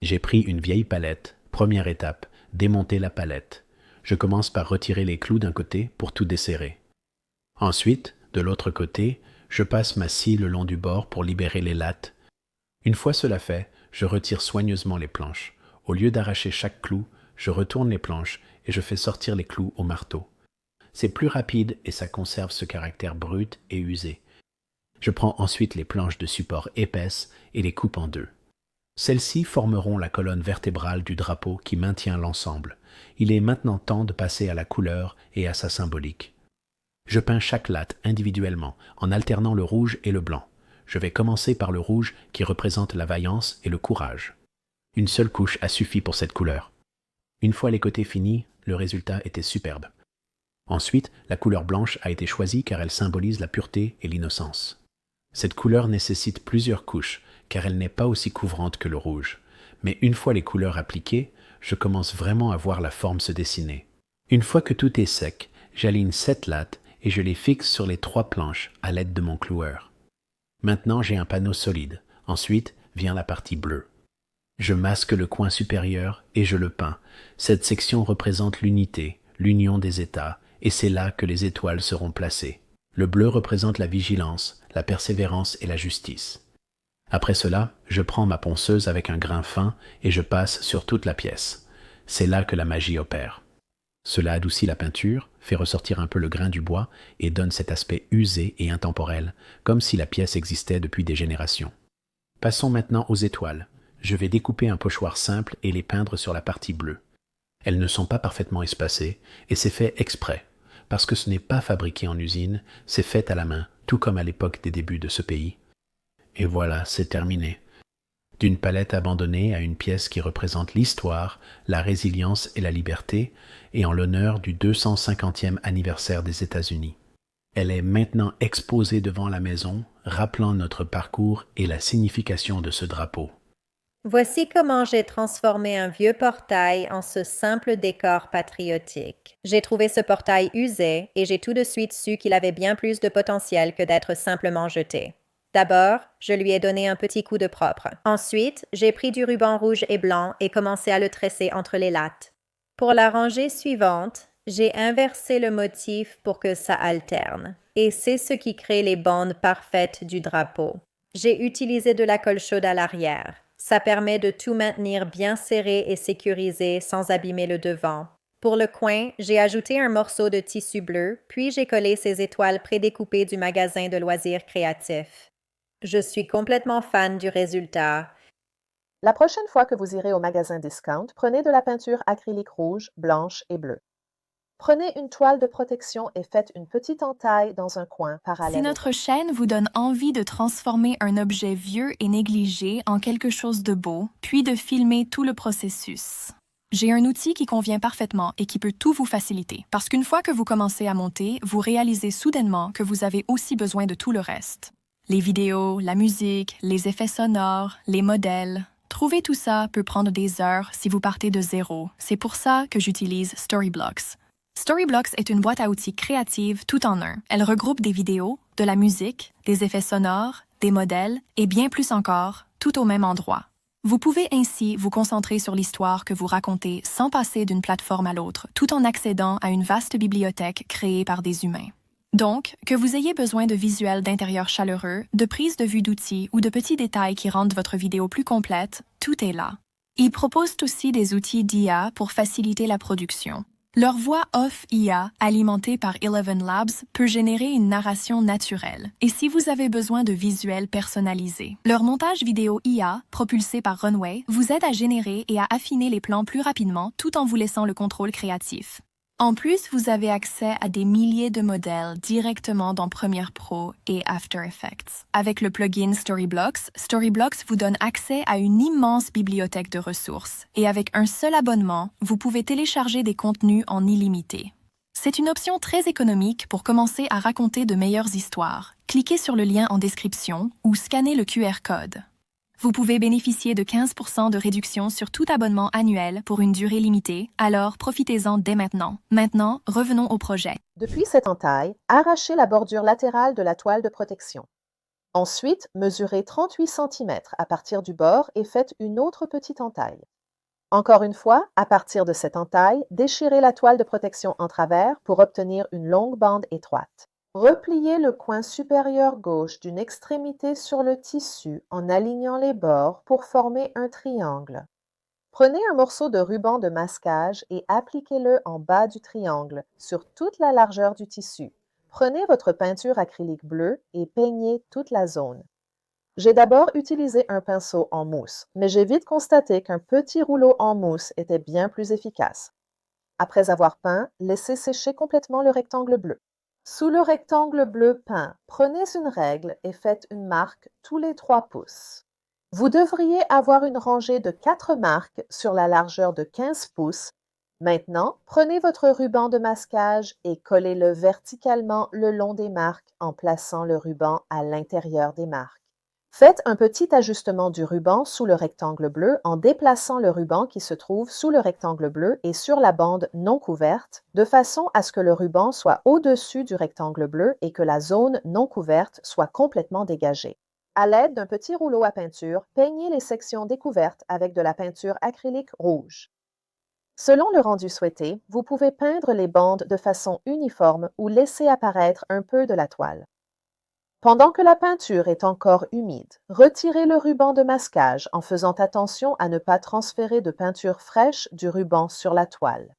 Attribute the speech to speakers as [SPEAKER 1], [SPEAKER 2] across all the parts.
[SPEAKER 1] J'ai pris une vieille palette. Première étape, démonter la palette. Je commence par retirer les clous d'un côté pour tout desserrer. Ensuite, de l'autre côté, je passe ma scie le long du bord pour libérer les lattes. Une fois cela fait, je retire soigneusement les planches. Au lieu d'arracher chaque clou, je retourne les planches et je fais sortir les clous au marteau. C'est plus rapide et ça conserve ce caractère brut et usé. Je prends ensuite les planches de support épaisses et les coupe en deux. Celles-ci formeront la colonne vertébrale du drapeau qui maintient l'ensemble. Il est maintenant temps de passer à la couleur et à sa symbolique. Je peins chaque latte individuellement en alternant le rouge et le blanc. Je vais commencer par le rouge qui représente la vaillance et le courage. Une seule couche a suffi pour cette couleur. Une fois les côtés finis, le résultat était superbe. Ensuite, la couleur blanche a été choisie car elle symbolise la pureté et l'innocence. Cette couleur nécessite plusieurs couches car elle n'est pas aussi couvrante que le rouge. Mais une fois les couleurs appliquées, je commence vraiment à voir la forme se dessiner. Une fois que tout est sec, j'aligne 7 lattes et je les fixe sur les 3 planches à l'aide de mon cloueur. Maintenant, j'ai un panneau solide. Ensuite vient la partie bleue. Je masque le coin supérieur et je le peins. Cette section représente l'unité, l'union des États, et c'est là que les étoiles seront placées. Le bleu représente la vigilance, la persévérance et la justice. Après cela, je prends ma ponceuse avec un grain fin et je passe sur toute la pièce. C'est là que la magie opère. Cela adoucit la peinture, fait ressortir un peu le grain du bois et donne cet aspect usé et intemporel, comme si la pièce existait depuis des générations. Passons maintenant aux étoiles. Je vais découper un pochoir simple et les peindre sur la partie bleue. Elles ne sont pas parfaitement espacées et c'est fait exprès, parce que ce n'est pas fabriqué en usine, c'est fait à la main, tout comme à l'époque des débuts de ce pays. Et voilà, c'est terminé. D'une palette abandonnée à une pièce qui représente l'histoire, la résilience et la liberté, et en l'honneur du 250e anniversaire des États-Unis. Elle est maintenant exposée devant la maison, rappelant notre parcours et la signification de ce drapeau.
[SPEAKER 2] Voici comment j'ai transformé un vieux portail en ce simple décor patriotique. J'ai trouvé ce portail usé et j'ai tout de suite su qu'il avait bien plus de potentiel que d'être simplement jeté. D'abord, je lui ai donné un petit coup de propre. Ensuite, j'ai pris du ruban rouge et blanc et commencé à le tresser entre les lattes. Pour la rangée suivante, j'ai inversé le motif pour que ça alterne. Et c'est ce qui crée les bandes parfaites du drapeau. J'ai utilisé de la colle chaude à l'arrière. Ça permet de tout maintenir bien serré et sécurisé sans abîmer le devant. Pour le coin, j'ai ajouté un morceau de tissu bleu, puis j'ai collé ces étoiles prédécoupées du magasin de loisirs créatifs. Je suis complètement fan du résultat.
[SPEAKER 3] La prochaine fois que vous irez au magasin Discount, prenez de la peinture acrylique rouge, blanche et bleue. Prenez une toile de protection et faites une petite entaille dans un coin parallèle.
[SPEAKER 4] Si notre chaîne vous donne envie de transformer un objet vieux et négligé en quelque chose de beau, puis de filmer tout le processus, j'ai un outil qui convient parfaitement et qui peut tout vous faciliter. Parce qu'une fois que vous commencez à monter, vous réalisez soudainement que vous avez aussi besoin de tout le reste. Les vidéos, la musique, les effets sonores, les modèles. Trouver tout ça peut prendre des heures si vous partez de zéro. C'est pour ça que j'utilise Storyblocks. Storyblocks est une boîte à outils créative tout en un. Elle regroupe des vidéos, de la musique, des effets sonores, des modèles et bien plus encore, tout au même endroit. Vous pouvez ainsi vous concentrer sur l'histoire que vous racontez sans passer d'une plateforme à l'autre, tout en accédant à une vaste bibliothèque créée par des humains. Donc, que vous ayez besoin de visuels d'intérieur chaleureux, de prises de vue d'outils ou de petits détails qui rendent votre vidéo plus complète, tout est là. Ils proposent aussi des outils d'IA pour faciliter la production. Leur voix off IA, alimentée par Eleven Labs, peut générer une narration naturelle. Et si vous avez besoin de visuels personnalisés, leur montage vidéo IA, propulsé par Runway, vous aide à générer et à affiner les plans plus rapidement tout en vous laissant le contrôle créatif. En plus, vous avez accès à des milliers de modèles directement dans Premiere Pro et After Effects. Avec le plugin Storyblocks, Storyblocks vous donne accès à une immense bibliothèque de ressources. Et avec un seul abonnement, vous pouvez télécharger des contenus en illimité. C'est une option très économique pour commencer à raconter de meilleures histoires. Cliquez sur le lien en description ou scannez le QR code. Vous pouvez bénéficier de 15% de réduction sur tout abonnement annuel pour une durée limitée, alors profitez-en dès maintenant. Maintenant, revenons au projet.
[SPEAKER 3] Depuis cette entaille, arrachez la bordure latérale de la toile de protection. Ensuite, mesurez 38 cm à partir du bord et faites une autre petite entaille. Encore une fois, à partir de cette entaille, déchirez la toile de protection en travers pour obtenir une longue bande étroite. Repliez le coin supérieur gauche d'une extrémité sur le tissu en alignant les bords pour former un triangle. Prenez un morceau de ruban de masquage et appliquez-le en bas du triangle sur toute la largeur du tissu. Prenez votre peinture acrylique bleue et peignez toute la zone. J'ai d'abord utilisé un pinceau en mousse, mais j'ai vite constaté qu'un petit rouleau en mousse était bien plus efficace. Après avoir peint, laissez sécher complètement le rectangle bleu. Sous le rectangle bleu peint, prenez une règle et faites une marque tous les 3 pouces. Vous devriez avoir une rangée de 4 marques sur la largeur de 15 pouces. Maintenant, prenez votre ruban de masquage et collez-le verticalement le long des marques en plaçant le ruban à l'intérieur des marques. Faites un petit ajustement du ruban sous le rectangle bleu en déplaçant le ruban qui se trouve sous le rectangle bleu et sur la bande non couverte, de façon à ce que le ruban soit au-dessus du rectangle bleu et que la zone non couverte soit complètement dégagée. À l'aide d'un petit rouleau à peinture, peignez les sections découvertes avec de la peinture acrylique rouge. Selon le rendu souhaité, vous pouvez peindre les bandes de façon uniforme ou laisser apparaître un peu de la toile. Pendant que la peinture est encore humide, retirez le ruban de masquage en faisant attention à ne pas transférer de peinture fraîche du ruban sur la toile.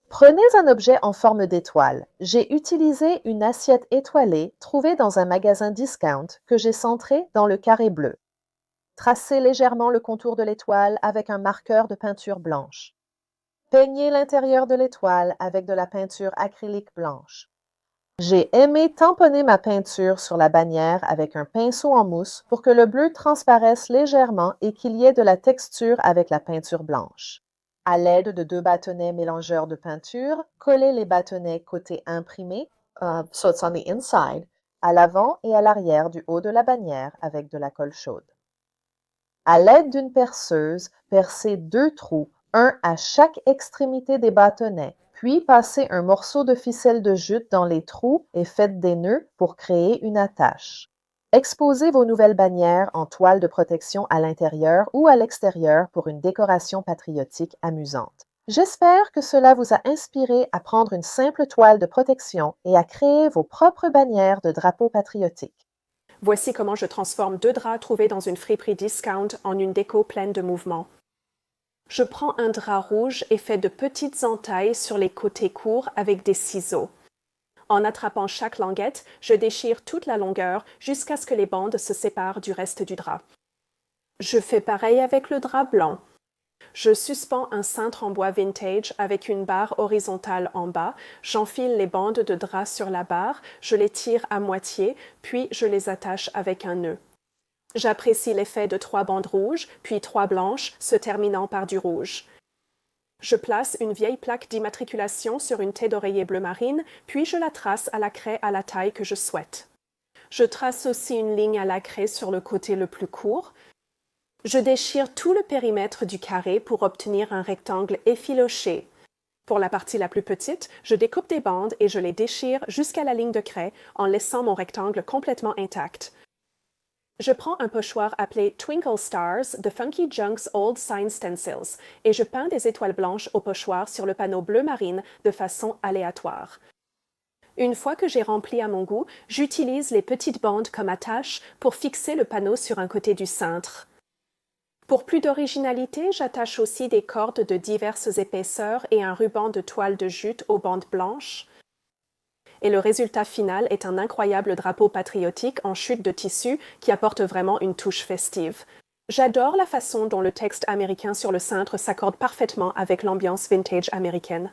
[SPEAKER 3] Prenez un objet en forme d'étoile. J'ai utilisé une assiette étoilée trouvée dans un magasin discount que j'ai centrée dans le carré bleu. Tracez légèrement le contour de l'étoile avec un marqueur de peinture blanche. Peignez l'intérieur de l'étoile avec de la peinture acrylique blanche. J'ai aimé tamponner ma peinture sur la bannière avec un pinceau en mousse pour que le bleu transparaisse légèrement et qu'il y ait de la texture avec la peinture blanche. À l'aide de 2 bâtonnets mélangeurs de peinture, collez les bâtonnets côté imprimé, so it's on the inside, à l'avant et à l'arrière du haut de la bannière avec de la colle chaude. À l'aide d'une perceuse, percez 2 trous, un à chaque extrémité des bâtonnets, puis passez un morceau de ficelle de jute dans les trous et faites des nœuds pour créer une attache. Exposez vos nouvelles bannières en toile de protection à l'intérieur ou à l'extérieur pour une décoration patriotique amusante. J'espère que cela vous a inspiré à prendre une simple toile de protection et à créer vos propres bannières de drapeaux patriotiques.
[SPEAKER 5] Voici comment je transforme 2 draps trouvés dans une friperie discount en une déco pleine de mouvements. Je prends un drap rouge et fais de petites entailles sur les côtés courts avec des ciseaux. En attrapant chaque languette, je déchire toute la longueur jusqu'à ce que les bandes se séparent du reste du drap. Je fais pareil avec le drap blanc. Je suspends un cintre en bois vintage avec une barre horizontale en bas, j'enfile les bandes de drap sur la barre, je les tire à moitié, puis je les attache avec un nœud. J'apprécie l'effet de 3 bandes rouges, puis 3 blanches, se terminant par du rouge. Je place une vieille plaque d'immatriculation sur une taie d'oreiller bleu marine, puis je la trace à la craie à la taille que je souhaite. Je trace aussi une ligne à la craie sur le côté le plus court. Je déchire tout le périmètre du carré pour obtenir un rectangle effiloché. Pour la partie la plus petite, je découpe des bandes et je les déchire jusqu'à la ligne de craie en laissant mon rectangle complètement intact. Je prends un pochoir appelé Twinkle Stars de Funky Junk's Old Sign Stencils et je peins des étoiles blanches au pochoir sur le panneau bleu marine de façon aléatoire. Une fois que j'ai rempli à mon goût, j'utilise les petites bandes comme attache pour fixer le panneau sur un côté du cintre. Pour plus d'originalité, j'attache aussi des cordes de diverses épaisseurs et un ruban de toile de jute aux bandes blanches. Et le résultat final est un incroyable drapeau patriotique en chute de tissu qui apporte vraiment une touche festive. J'adore la façon dont le texte américain sur le cintre s'accorde parfaitement avec l'ambiance vintage américaine.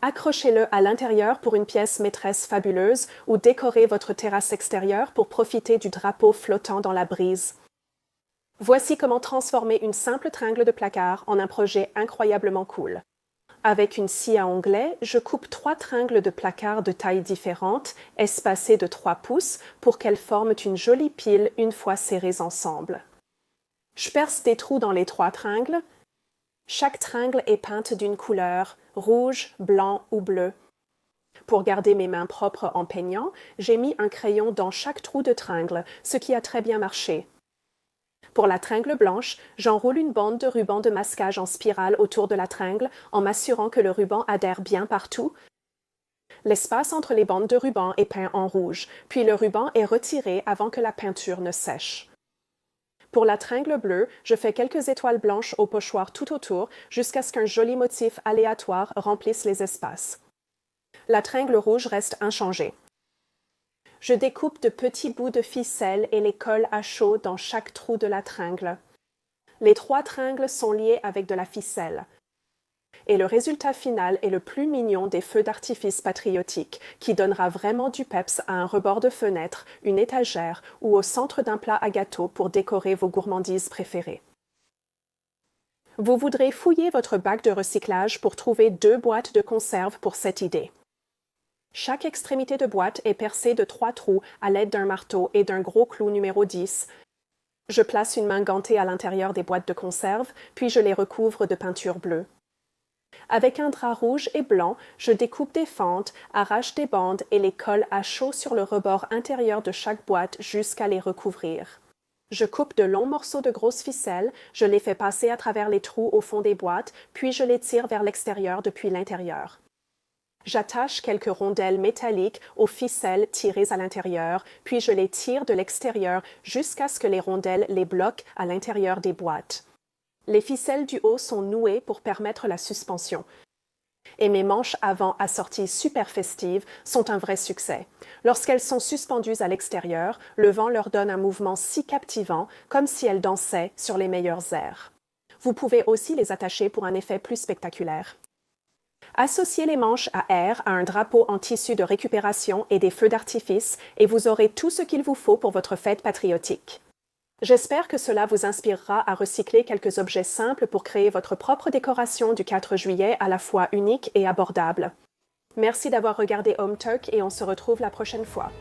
[SPEAKER 5] Accrochez-le à l'intérieur pour une pièce maîtresse fabuleuse ou décorez votre terrasse extérieure pour profiter du drapeau flottant dans la brise. Voici comment transformer une simple tringle de placard en un projet incroyablement cool. Avec une scie à onglets, je coupe 3 tringles de placard de tailles différentes, espacées de 3 pouces, pour qu'elles forment une jolie pile une fois serrées ensemble. Je perce des trous dans les 3 tringles. Chaque tringle est peinte d'une couleur, rouge, blanc ou bleu. Pour garder mes mains propres en peignant, j'ai mis un crayon dans chaque trou de tringle, ce qui a très bien marché. Pour la tringle blanche, j'enroule une bande de ruban de masquage en spirale autour de la tringle en m'assurant que le ruban adhère bien partout. L'espace entre les bandes de ruban est peint en rouge, puis le ruban est retiré avant que la peinture ne sèche. Pour la tringle bleue, je fais quelques étoiles blanches au pochoir tout autour jusqu'à ce qu'un joli motif aléatoire remplisse les espaces. La tringle rouge reste inchangée. Je découpe de petits bouts de ficelle et les colle à chaud dans chaque trou de la tringle. Les 3 tringles sont liés avec de la ficelle. Et le résultat final est le plus mignon des feux d'artifice patriotiques, qui donnera vraiment du peps à un rebord de fenêtre, une étagère ou au centre d'un plat à gâteau pour décorer vos gourmandises préférées. Vous voudrez fouiller votre bac de recyclage pour trouver 2 boîtes de conserve pour cette idée. Chaque extrémité de boîte est percée de 3 trous à l'aide d'un marteau et d'un gros clou numéro 10. Je place une main gantée à l'intérieur des boîtes de conserve, puis je les recouvre de peinture bleue. Avec un drap rouge et blanc, je découpe des fentes, arrache des bandes et les colle à chaud sur le rebord intérieur de chaque boîte jusqu'à les recouvrir. Je coupe de longs morceaux de grosse ficelle, je les fais passer à travers les trous au fond des boîtes, puis je les tire vers l'extérieur depuis l'intérieur. J'attache quelques rondelles métalliques aux ficelles tirées à l'intérieur, puis je les tire de l'extérieur jusqu'à ce que les rondelles les bloquent à l'intérieur des boîtes. Les ficelles du haut sont nouées pour permettre la suspension. Et mes manches avant assorties super festives sont un vrai succès. Lorsqu'elles sont suspendues à l'extérieur, le vent leur donne un mouvement si captivant, comme si elles dansaient sur les meilleurs airs. Vous pouvez aussi les attacher pour un effet plus spectaculaire. Associez les manches à air à un drapeau en tissu de récupération et des feux d'artifice et vous aurez tout ce qu'il vous faut pour votre fête patriotique. J'espère que cela vous inspirera à recycler quelques objets simples pour créer votre propre décoration du 4 juillet à la fois unique et abordable. Merci d'avoir regardé Home Talk et on se retrouve la prochaine fois.